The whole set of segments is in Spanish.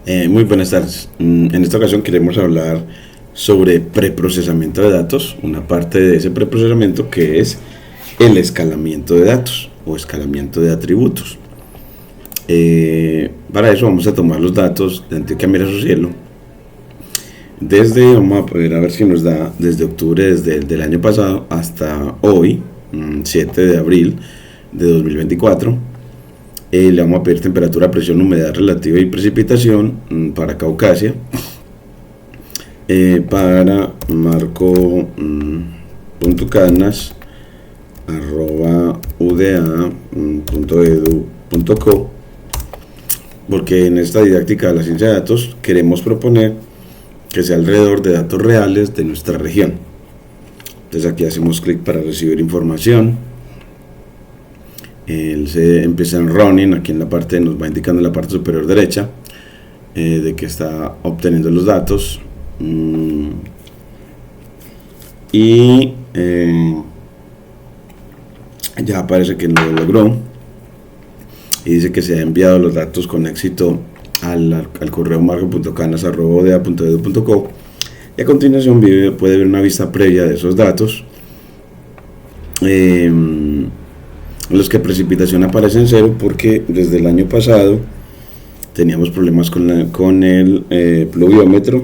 Muy buenas tardes. En esta ocasión queremos hablar sobre preprocesamiento de datos, una parte de ese preprocesamiento que es el escalamiento de datos o escalamiento de atributos. Para eso vamos a tomar los datos de Antioquia Mira su Cielo. Vamos a poder a ver si nos da desde octubre del año pasado hasta hoy, 7 de abril de 2024. Le vamos a pedir temperatura, presión, humedad relativa y precipitación para Caucasia, para marco.canas@uda.edu.co, porque en esta didáctica de la ciencia de datos queremos proponer que sea alrededor de datos reales de nuestra región. Entonces aquí hacemos clic para recibir información. Él se empieza en running, aquí en la parte, nos va indicando en la parte superior derecha de que está obteniendo los datos, y ya aparece que lo logró y dice que se ha enviado los datos con éxito al correo marco.canas@odea.edu.co, y a continuación puede ver una vista previa de esos datos, los que precipitación aparece en cero porque desde el año pasado teníamos problemas con el pluviómetro,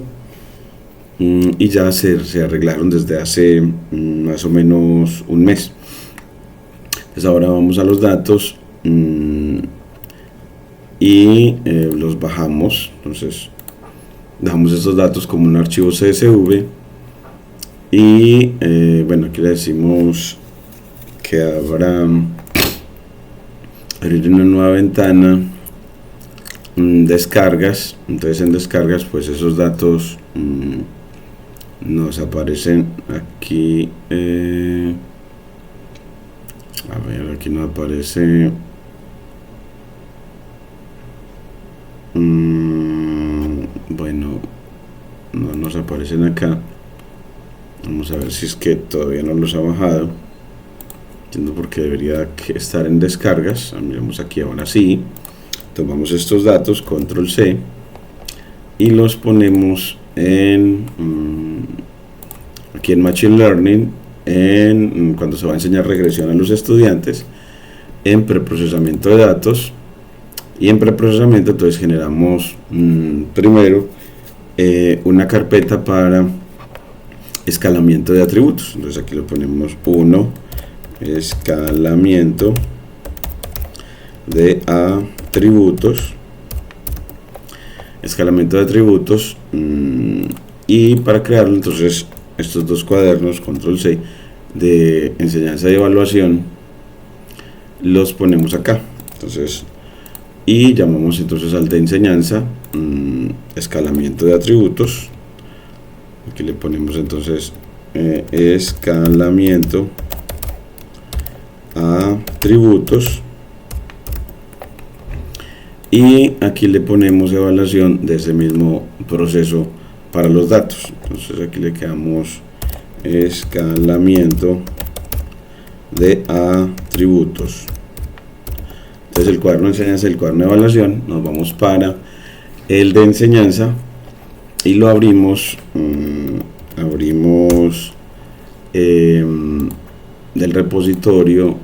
y ya se arreglaron desde hace más o menos un mes. Entonces ahora vamos a los datos y los bajamos. Entonces dejamos estos datos como un archivo CSV y bueno, aquí le decimos que habrá abrir una nueva ventana, descargas. Entonces en descargas pues esos datos nos aparecen aquí. A ver, aquí nos aparece bueno, no nos aparecen acá. Vamos a ver si es que todavía no los ha bajado. Entiendo por qué debería estar en descargas. Miramos aquí, ahora sí. Tomamos estos datos, control C, y los ponemos aquí en Machine Learning, cuando se va a enseñar regresión a los estudiantes, en preprocesamiento de datos. Y en preprocesamiento entonces generamos primero una carpeta para escalamiento de atributos. Entonces aquí lo ponemos 1, escalamiento de atributos, y para crearlo entonces estos dos cuadernos, control C, de enseñanza y evaluación, los ponemos acá. Entonces, y llamamos entonces al de enseñanza escalamiento de atributos. Aquí le ponemos entonces escalamiento atributos, y aquí le ponemos evaluación de ese mismo proceso para los datos. Entonces aquí le quedamos escalamiento de atributos. Entonces el cuaderno de enseñanza y el cuaderno de evaluación, nos vamos para el de enseñanza y lo abrimos. Del repositorio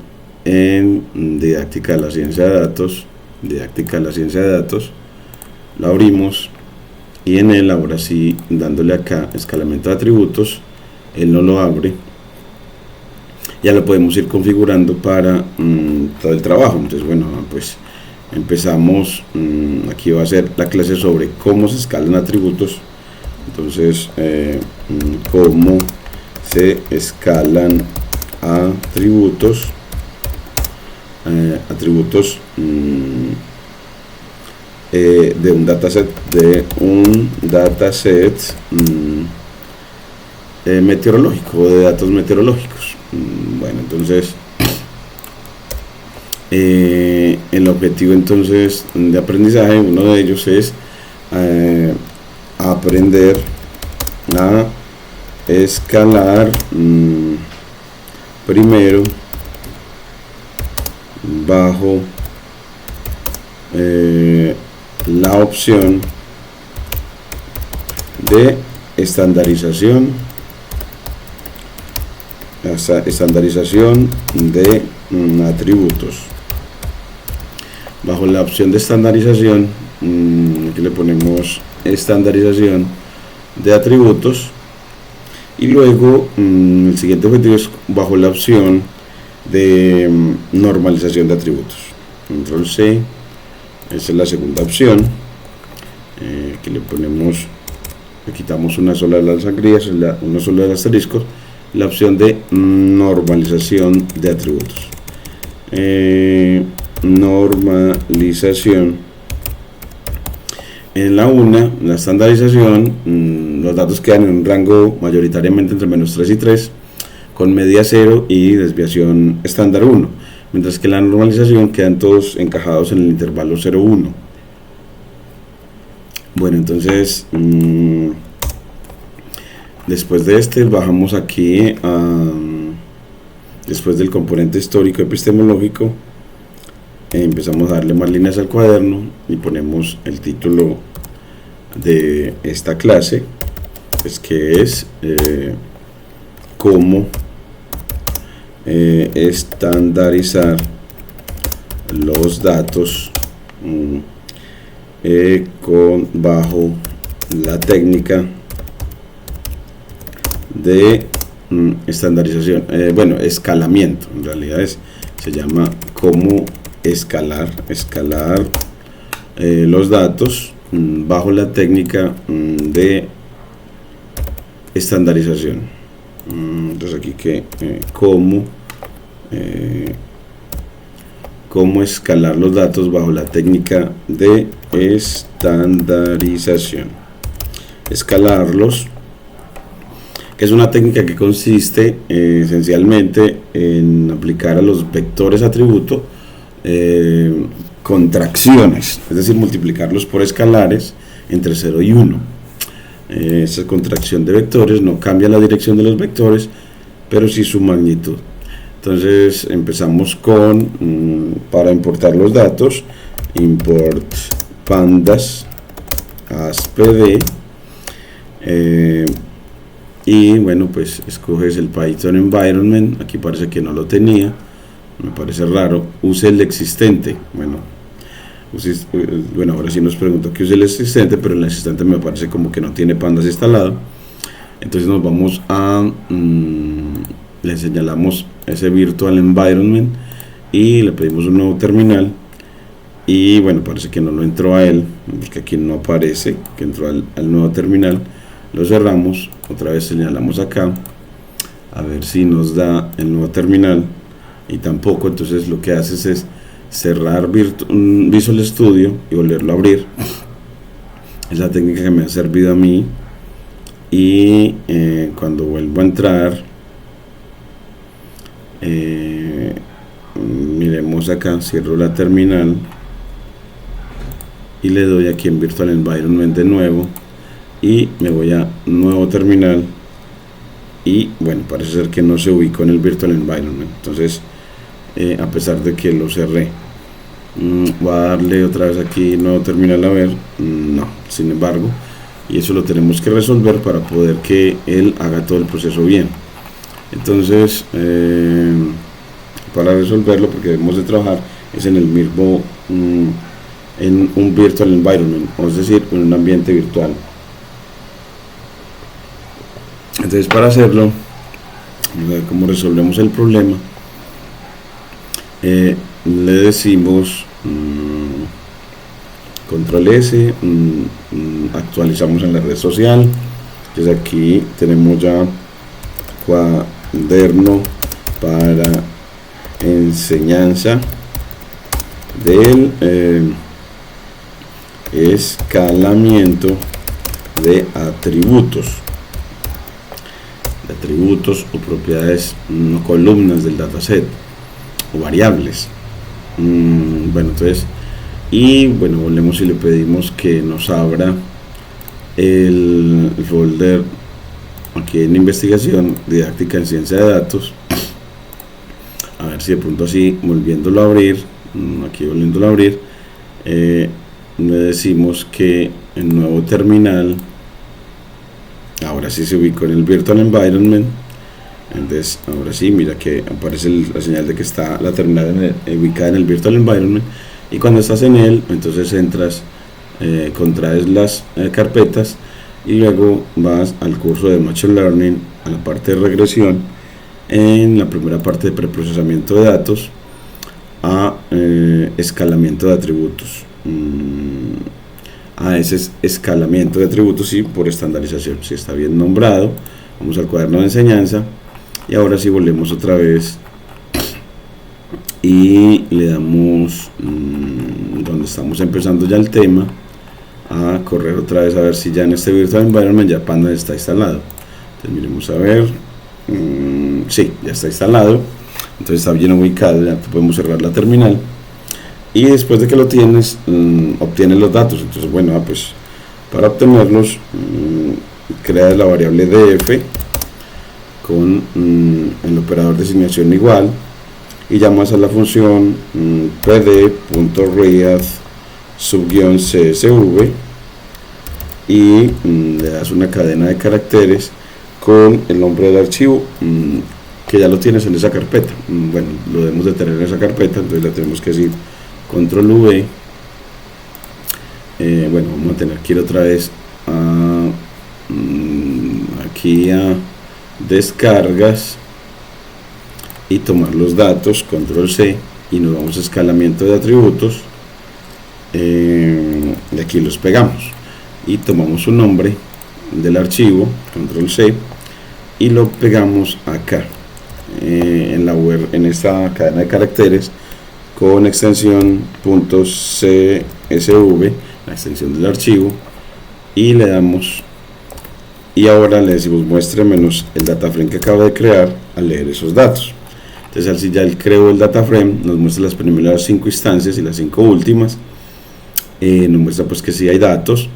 en didáctica de la ciencia de datos, lo abrimos, y en él, ahora sí, dándole acá escalamiento de atributos, él no lo abre. Ya lo podemos ir configurando para todo el trabajo. Entonces bueno, pues empezamos. Aquí va a ser la clase sobre cómo se escalan atributos. Entonces cómo se escalan atributos, de un dataset meteorológico, de datos meteorológicos. Bueno, entonces el objetivo entonces de aprendizaje, uno de ellos es aprender a escalar primero bajo la opción de estandarización de atributos. Bajo la opción de estandarización, aquí le ponemos estandarización de atributos, y luego el siguiente objetivo es bajo la opción de normalización de atributos. Control C, esa es la segunda opción. Aquí le ponemos, le quitamos una sola de las sangrías, uno solo de los asteriscos, la opción de normalización de atributos. Normalización. En la estandarización, los datos quedan en un rango mayoritariamente entre -3 y 3, con media 0 y desviación estándar 1, mientras que la normalización quedan todos encajados en el intervalo 0,1. Bueno, entonces después de bajamos aquí después del componente histórico epistemológico, empezamos a darle más líneas al cuaderno y ponemos el título de esta clase, pues que es cómo estandarizar los datos bajo la técnica de estandarización, escalamiento. En realidad se llama cómo escalar los datos bajo la técnica de estandarización. Entonces aquí cómo escalar los datos bajo la técnica de estandarización. Escalarlos, que es una técnica que consiste esencialmente en aplicar a los vectores atributo contracciones, es decir, multiplicarlos por escalares entre 0 y 1. Esa contracción de vectores no cambia la dirección de los vectores, pero sí su magnitud. Entonces empezamos para importar los datos, import pandas aspd, y bueno, pues escoges el Python environment. Aquí parece que no lo tenía, me parece raro. Use el existente. Bueno, ahora sí nos preguntó que use el existente, pero el existente me parece como que no tiene pandas instalado. Entonces nos vamos le señalamos ese virtual environment y le pedimos un nuevo terminal. Y bueno, parece que no lo entró a él, porque aquí no aparece que entró al nuevo terminal. Lo cerramos, otra vez señalamos acá, a ver si nos da el nuevo terminal, y tampoco. Entonces lo que haces es cerrar Visual Studio y volverlo a abrir. Es la técnica que me ha servido a mí, y cuando vuelvo a entrar, miremos acá, cierro la terminal y le doy aquí en Virtual Environment de nuevo, y me voy a nuevo terminal, y bueno, parece ser que no se ubicó en el Virtual Environment. Entonces a pesar de que lo cerré, voy a darle otra vez aquí nuevo terminal, a ver, no, sin embargo, y eso lo tenemos que resolver para poder que él haga todo el proceso bien. Entonces para resolverlo, porque debemos de trabajar es en el mismo en un virtual environment, es decir, en un ambiente virtual. Entonces, para hacerlo, a ver cómo resolvemos el problema. Le decimos control S, actualizamos en la red social. Entonces aquí tenemos ya cuaderno para enseñanza del escalamiento de atributos o propiedades no columnas del dataset o variables. Bueno, entonces, y bueno, volvemos y le pedimos que nos abra el folder aquí en investigación didáctica en ciencia de datos. A ver si de pronto así, volviéndolo a abrir, le decimos que en nuevo terminal ahora sí se ubicó en el Virtual Environment. Entonces ahora sí, mira que aparece la señal de que está la terminal ubicada en el Virtual Environment, y cuando estás en él, entonces entras, contraes las carpetas y luego vas al curso de Machine Learning, a la parte de regresión, en la primera parte de preprocesamiento de datos, a escalamiento de atributos. A ese es escalamiento de atributos, y por estandarización, si está bien nombrado. Vamos al cuaderno de enseñanza y ahora sí volvemos otra vez y le damos donde estamos empezando ya el tema, a correr otra vez a ver si ya en este Virtual Environment ya Panda está instalado. Entonces miremos a ver, sí, ya está instalado, entonces está bien ubicado, ya podemos cerrar la terminal, y después de que lo tienes, obtienes los datos. Entonces bueno, pues para obtenerlos, creas la variable df con el operador de asignación igual, y llamas a la función pd.read_csv y le das una cadena de caracteres con el nombre del archivo, que ya lo tienes en esa carpeta. Bueno, lo debemos de tener en esa carpeta, entonces le tenemos que decir control V. Bueno, vamos a tener que ir otra vez aquí a descargas y tomar los datos, control C, y nos vamos a escalamiento de atributos, y aquí los pegamos y tomamos un nombre del archivo, control C, y lo pegamos acá en la URL, en esta cadena de caracteres, con extensión .csv, la extensión del archivo, y le damos, y ahora le decimos muestre menos el data frame que acabo de crear al leer esos datos. Entonces así ya él creó el data frame, nos muestra las primeras 5 instancias y las 5 últimas, nos muestra pues que sí hay datos,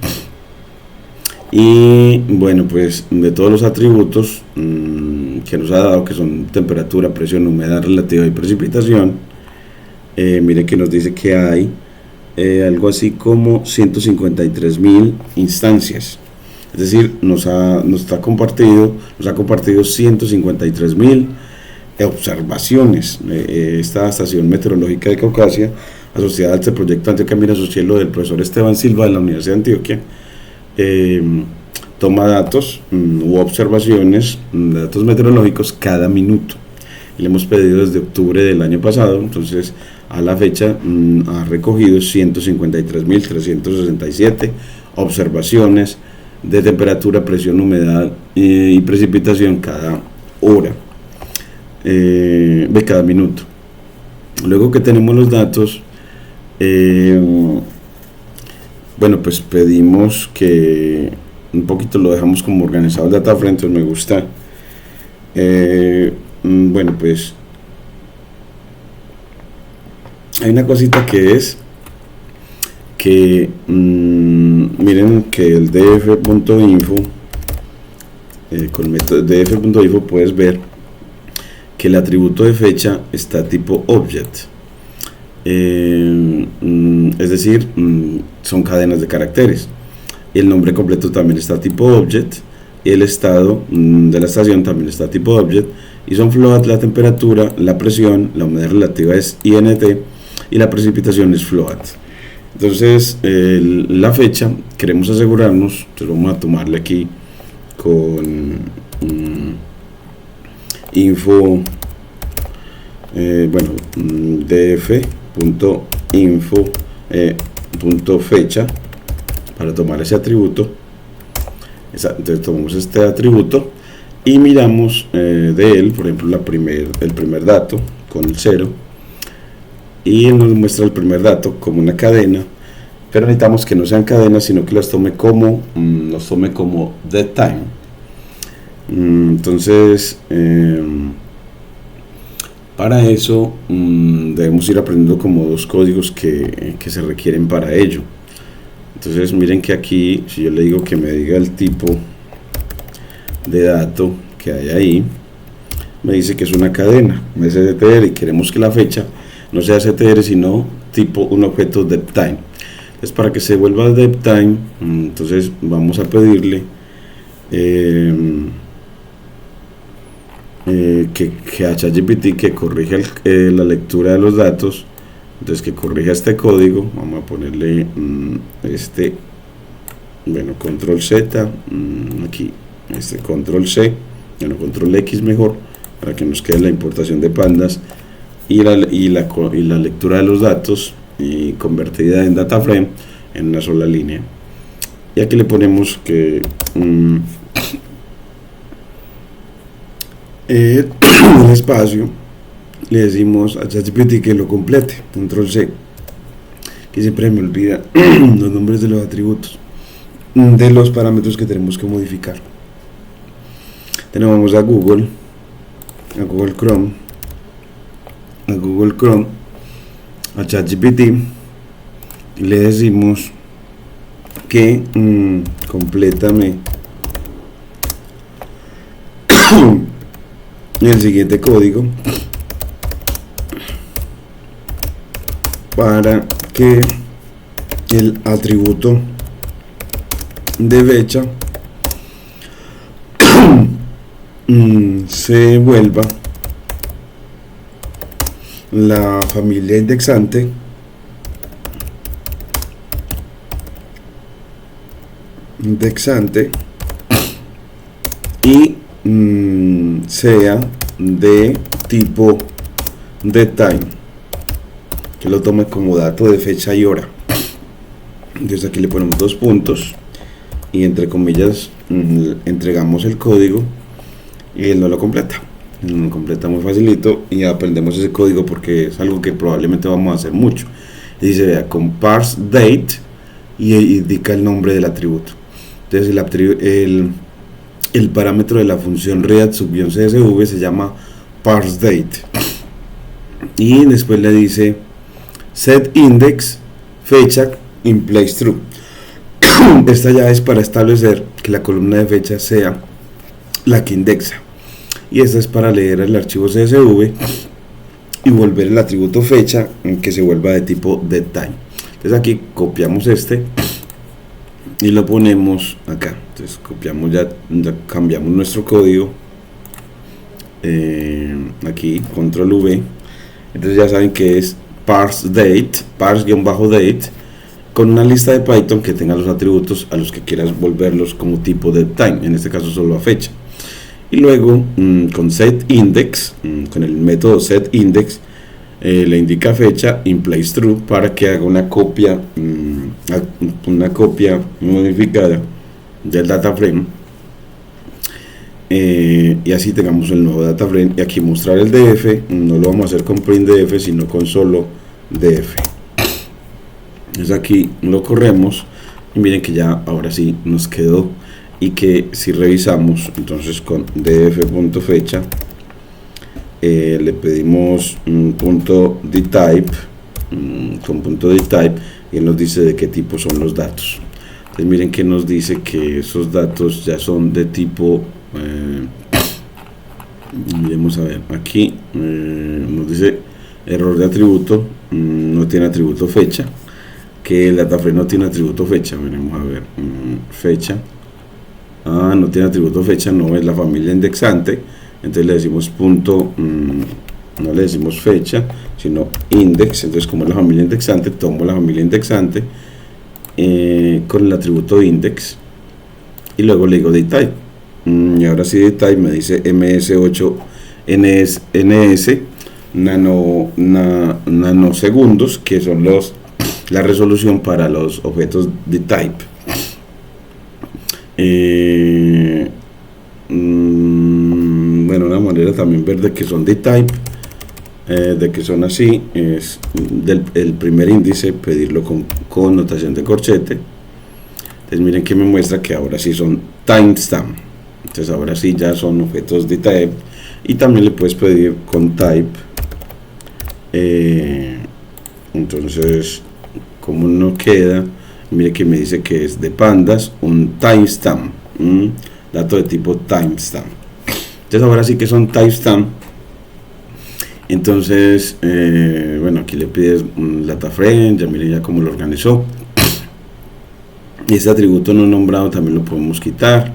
y bueno, pues de todos los atributos que nos ha dado, que son temperatura, presión, humedad relativa y precipitación, mire que nos dice que hay algo así como 153.000 instancias. Es decir, nos ha compartido 153.000 observaciones. Esta estación meteorológica de Caucasia, asociada a este proyecto Antioquia Mira su Cielo del profesor Esteban Silva de la Universidad de Antioquia, toma datos u observaciones de datos meteorológicos cada minuto. Le hemos pedido desde octubre del año pasado, entonces a la fecha ha recogido 153.367 observaciones de temperatura, presión, humedad y precipitación cada hora, de cada minuto. Luego que tenemos los datos, bueno, pues pedimos que un poquito lo dejamos como organizado el data frame, entonces me gusta. Bueno, pues hay una cosita que es que miren que el df.info, con el método df.info puedes ver que el atributo de fecha está tipo object, es decir, son cadenas de caracteres, y el nombre completo también está tipo object, y el estado de la estación también está tipo object, y son float, la temperatura, la presión, la humedad relativa es int, y la precipitación es float. Entonces la fecha queremos asegurarnos, entonces vamos a tomarle aquí con info, bueno, df.info.fecha para tomar ese atributo. Entonces tomamos este atributo y miramos de él, por ejemplo, el primer dato con el 0, y él nos muestra el primer dato como una cadena, pero necesitamos que no sean cadenas, sino que los tome como dead time. Entonces para eso debemos ir aprendiendo como 2 códigos que se requieren para ello. Entonces miren que aquí, si yo le digo que me diga el tipo de dato que hay ahí, me dice que es una cadena, es str, y queremos que la fecha no sea str, sino tipo un objeto deptime. Entonces para que se vuelva deptime, entonces vamos a pedirle que a ChatGPT que corrija la lectura de los datos. Entonces que corrija este código. Vamos a ponerle bueno, control Z, aquí control C, bueno, control X mejor, para que nos quede la importación de pandas y la lectura de los datos y convertida en data frame en una sola línea. Y aquí le ponemos que el espacio, le decimos a ChatGPT que lo complete, control C, que siempre me olvida los nombres de los atributos, de los parámetros que tenemos que modificar. Tenemos a Google Chrome, a ChatGPT, y le decimos que complétame el siguiente código para que el atributo de fecha se vuelva la familia indexante y sea de tipo DateTime, que lo tome como dato de fecha y hora. Entonces aquí le ponemos 2 puntos y entre comillas entregamos el código y él no lo completa. Lo completa muy facilito y aprendemos ese código porque es algo que probablemente vamos a hacer mucho. Y dice, vea, con parse date y indica el nombre del atributo. Entonces el parámetro de la función read_csv se llama parseDate y después le dice set index fecha in place true. Esta ya es para establecer que la columna de fecha sea la que indexa, y esta es para leer el archivo CSV y volver el atributo fecha que se vuelva de tipo DateTime. Entonces aquí copiamos y lo ponemos acá. Entonces copiamos, ya cambiamos nuestro código, aquí control V. Entonces ya saben que es parseDate, parse-date, con una lista de Python que tenga los atributos a los que quieras volverlos como tipo DateTime, en este caso solo a fecha. Y luego con setIndex, con el método setIndex, le indica fecha in place true para que haga una copia modificada del data frame, y así tengamos el nuevo data frame. Y aquí mostrar el df no lo vamos a hacer con printdf sino con solo df. Entonces aquí lo corremos y miren que ya ahora sí nos quedó, y que si revisamos entonces con df.fecha le pedimos punto dtype, con punto dtype, y él nos dice de qué tipo son los datos. Entonces miren que nos dice que esos datos ya son de tipo miremos a ver aquí, nos dice error de atributo, no tiene atributo fecha, que el dataframe no tiene atributo fecha. Veremos a ver, fecha, no tiene atributo fecha, no es la familia indexante. Entonces le decimos punto, no le decimos fecha sino index. Entonces como es la familia indexante, tomo la familia indexante con el atributo index y luego le digo daytype, y ahora sí daytype me dice ms8 ns nanosegundos, que son la resolución para los objetos daytype. Bueno, una manera también ver de que son daytype, de que son así, es el primer índice pedirlo con notación de corchete. Entonces miren que me muestra que ahora sí son timestamp. Entonces ahora sí ya son objetos daytype, y también le puedes pedir con type. Entonces como no queda, mire que me dice que es de pandas, un timestamp, dato de tipo timestamp. Entonces ahora sí que son timestamp. Entonces bueno, aquí le pides un data frame, ya miren ya cómo lo organizó. Y este atributo no nombrado también lo podemos quitar.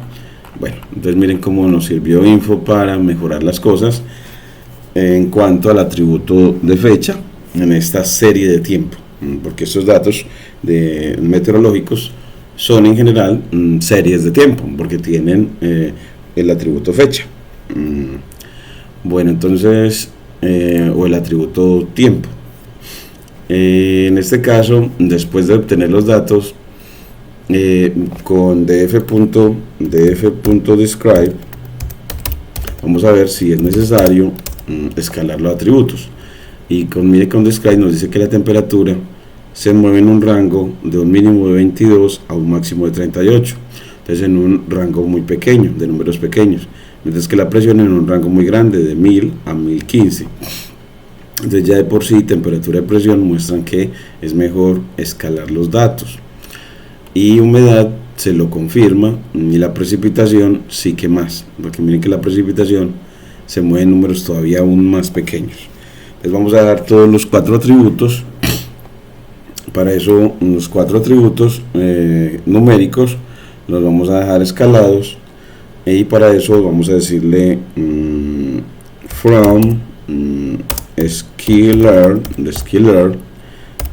Bueno, entonces miren cómo nos sirvió info para mejorar las cosas en cuanto al atributo de fecha en esta serie de tiempo, porque estos datos meteorológicos son en general series de tiempo, porque tienen el atributo fecha. Bueno, entonces, o el atributo tiempo. En este caso, después de obtener los datos, con df.describe, vamos a ver si es necesario escalar los atributos. Y con describe nos dice que la temperatura se mueve en un rango de un mínimo de 22 a un máximo de 38, entonces en un rango muy pequeño, de números pequeños, mientras que la presión en un rango muy grande, de 1000 a 1015. Entonces ya de por sí temperatura y presión muestran que es mejor escalar los datos. Y humedad se lo confirma, y la precipitación sí que más, porque miren que la precipitación se mueve en números todavía aún más pequeños. Entonces vamos a dar todos los 4 atributos. Para eso los 4 atributos numéricos los vamos a dejar escalados, y para eso vamos a decirle from scalar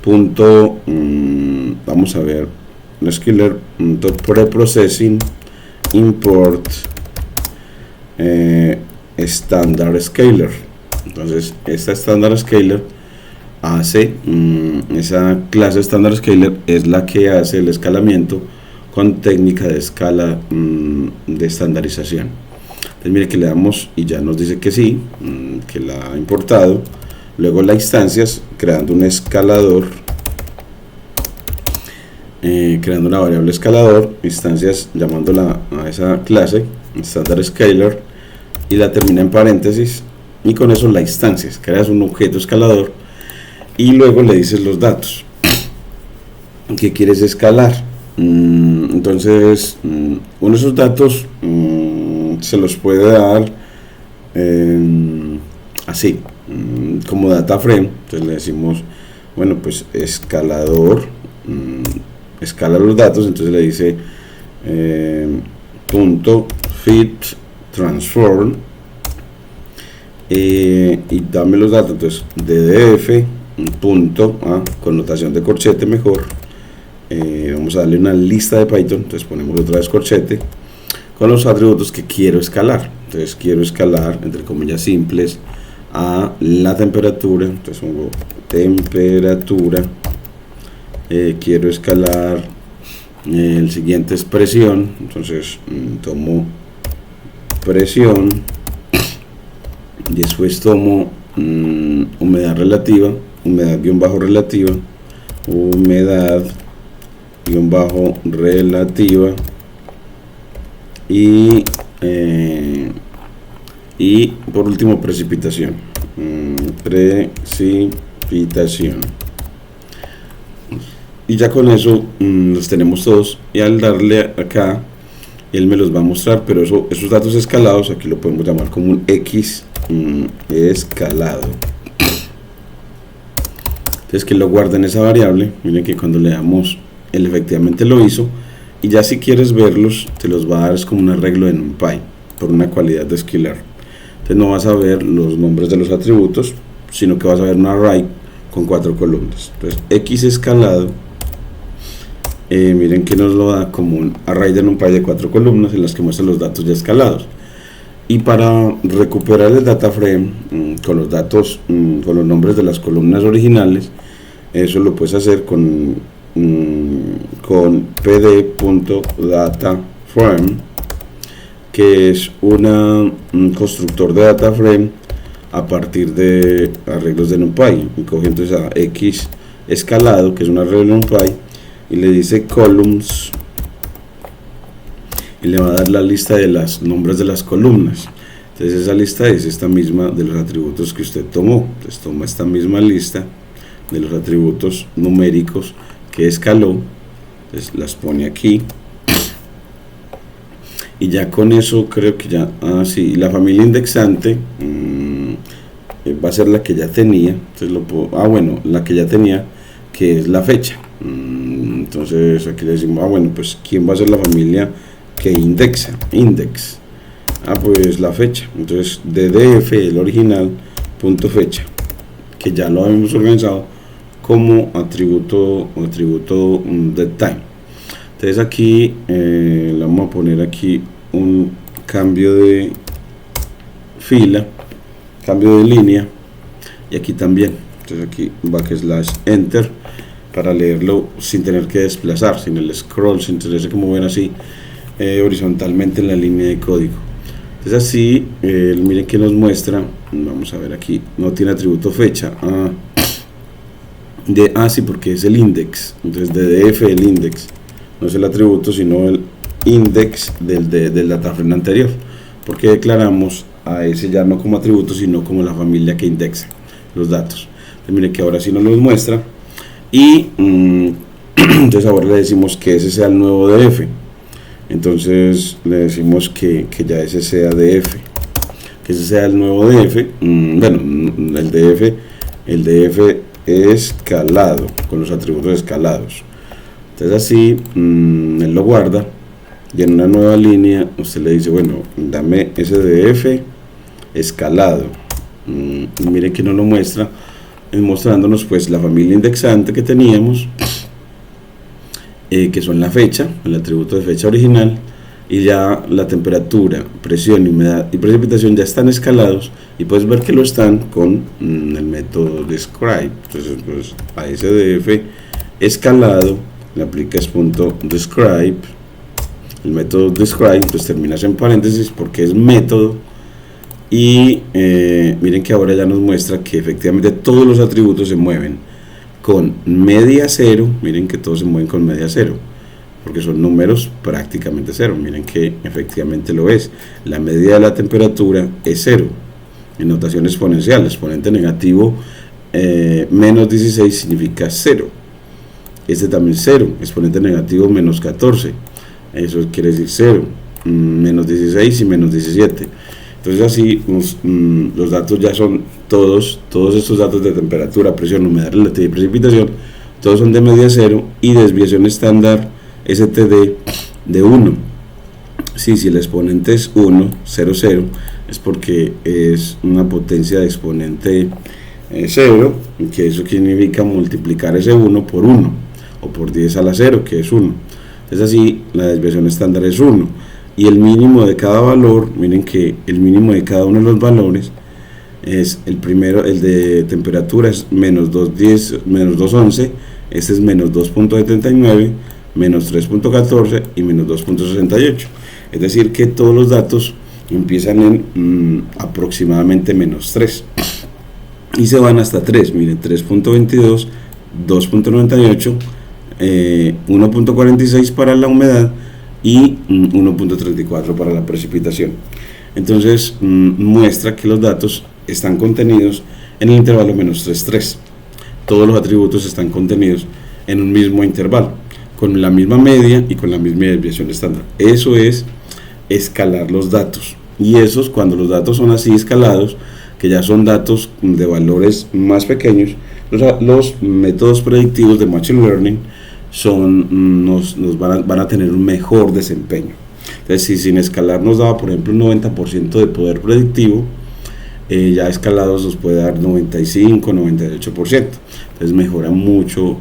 punto, vamos a ver, scalar.preprocessing import standard scalar. Entonces esta standard scalar hace, esa clase standard scalar es la que hace el escalamiento con técnica de escala de estandarización. Entonces mire que le damos y ya nos dice que sí, que la ha importado. Luego la instancias, creando un escalador, creando una variable escalador, instancias llamándola a esa clase standard scalar, y la termina en paréntesis, y con eso la instancias, creas un objeto escalador y luego le dices los datos que quieres escalar. Entonces uno de esos datos se los puede dar así como data frame. Entonces le decimos, bueno, pues escalador, escala los datos. Entonces le dice punto fit transform, y dame los datos. Entonces ddf punto, connotación de corchete mejor, vamos a darle una lista de Python. Entonces ponemos otra vez corchete con los atributos que quiero escalar. Entonces quiero escalar, entre comillas simples, a la temperatura. Entonces pongo temperatura. Quiero escalar, el siguiente es presión. Entonces tomo presión, después tomo humedad relativa, humedad guión bajo relativa, humedad guión bajo relativa, y por último precipitación. Precipitación. Y ya con eso los tenemos todos, y al darle acá él me los va a mostrar, pero esos datos escalados aquí lo podemos llamar como un X escalado. Entonces que lo guarda en esa variable. Miren que cuando le damos, él efectivamente lo hizo, y ya si quieres verlos te los va a dar, es como un arreglo en NumPy por una cualidad de escalar. Entonces no vas a ver los nombres de los atributos, sino que vas a ver un array con 4 columnas. Entonces X escalado, miren que nos lo da como un array de NumPy de 4 columnas en las que muestra los datos ya escalados. Y para recuperar el data frame con los datos, con los nombres de las columnas originales, eso lo puedes hacer con pd.dataframe, que es un constructor de data frame a partir de arreglos de NumPy. Y coge entonces a X escalado, que es un arreglo de NumPy, y le dice columns, y le va a dar la lista de los nombres de las columnas. Entonces esa lista es esta misma de los atributos que usted tomó. Entonces toma esta misma lista de los atributos numéricos que escaló, entonces las pone aquí, y ya con eso creo que ya, sí, la familia indexante va a ser la que ya tenía. Entonces lo puedo, bueno, la que ya tenía, que es la fecha. Entonces aquí le decimos, bueno, pues quién va a ser la familia que indexa, index, pues la fecha. Entonces ddf, el original, punto fecha, que ya lo habíamos organizado como atributo deadtime. Entonces aquí le vamos a poner aquí un cambio de fila, cambio de línea, y aquí también. Entonces aquí backslash enter para leerlo sin tener que desplazar, sin el scroll, sin tenerse como ven así horizontalmente en la línea de código. Entonces así, miren que nos muestra, vamos a ver aquí, no tiene atributo fecha, sí, porque es el index. Entonces ddf el index, no es el atributo sino el index del data frame anterior, porque declaramos a ese ya no como atributo sino como la familia que indexa los datos. Entonces miren que ahora sí nos los muestra, y entonces ahora le decimos que ese sea el nuevo df. Entonces le decimos que ya ese sea df, que ese sea el nuevo df. Bueno, el df escalado, con los atributos escalados. Entonces así él lo guarda, y en una nueva línea usted le dice, bueno, dame ese df escalado. Miren que nos lo muestra, mostrándonos pues la familia indexante que teníamos, que son la fecha, el atributo de fecha original, y ya la temperatura, presión, humedad y precipitación ya están escalados, y puedes ver que lo están con el método describe. Entonces pues a ese df escalado le aplicas .describe, el método describe, entonces terminas en paréntesis porque es método, y miren que ahora ya nos muestra que efectivamente todos los atributos se mueven con media cero. Miren que todos se mueven con media cero porque son números prácticamente cero. Miren que efectivamente lo es. La media de la temperatura es cero en notación exponencial, exponente negativo menos 16 significa 0. Este también 0, exponente negativo menos 14, eso quiere decir 0, menos 16 y menos 17. Entonces así los datos ya son todos estos datos de temperatura, presión, humedad relativa y precipitación, todos son de media cero, y desviación estándar STD de 1. Si el exponente es 1, 0, 0, es porque es una potencia de exponente 0, que eso significa multiplicar ese 1 por 1, o por 10 a la 0, que es 1. Es así, la desviación estándar es 1, y el mínimo de cada valor, miren que el mínimo de cada uno de los valores es el primero, el de temperatura es menos 2.10, menos 2.11, este es menos 2.79, menos 3.14 y menos 2.68. Es decir que todos los datos empiezan en aproximadamente menos 3 y se van hasta 3. Miren, 3.22, 2.98, 1.46 para la humedad y 1.34 para la precipitación. Entonces muestra que los datos están contenidos en el intervalo menos 3, 3. Todos los atributos están contenidos en un mismo intervalo, con la misma media y con la misma desviación estándar. Eso es escalar los datos, y esos, cuando los datos son así escalados, que ya son datos de valores más pequeños, los métodos predictivos de Machine Learning nos van a tener un mejor desempeño. Entonces, si sin escalar nos daba, por ejemplo, un 90% de poder predictivo, ya escalados nos puede dar 95, 98%. Entonces mejora mucho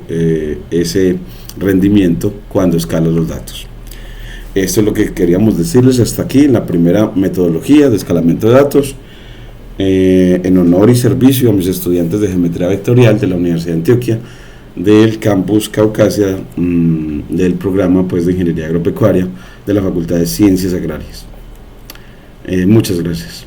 ese rendimiento cuando escalas los datos. Esto es lo que queríamos decirles hasta aquí en la primera metodología de escalamiento de datos, en honor y servicio a mis estudiantes de geometría vectorial de la Universidad de Antioquia, del campus Caucasia, del programa pues de Ingeniería Agropecuaria de la Facultad de Ciencias Agrarias. Muchas gracias.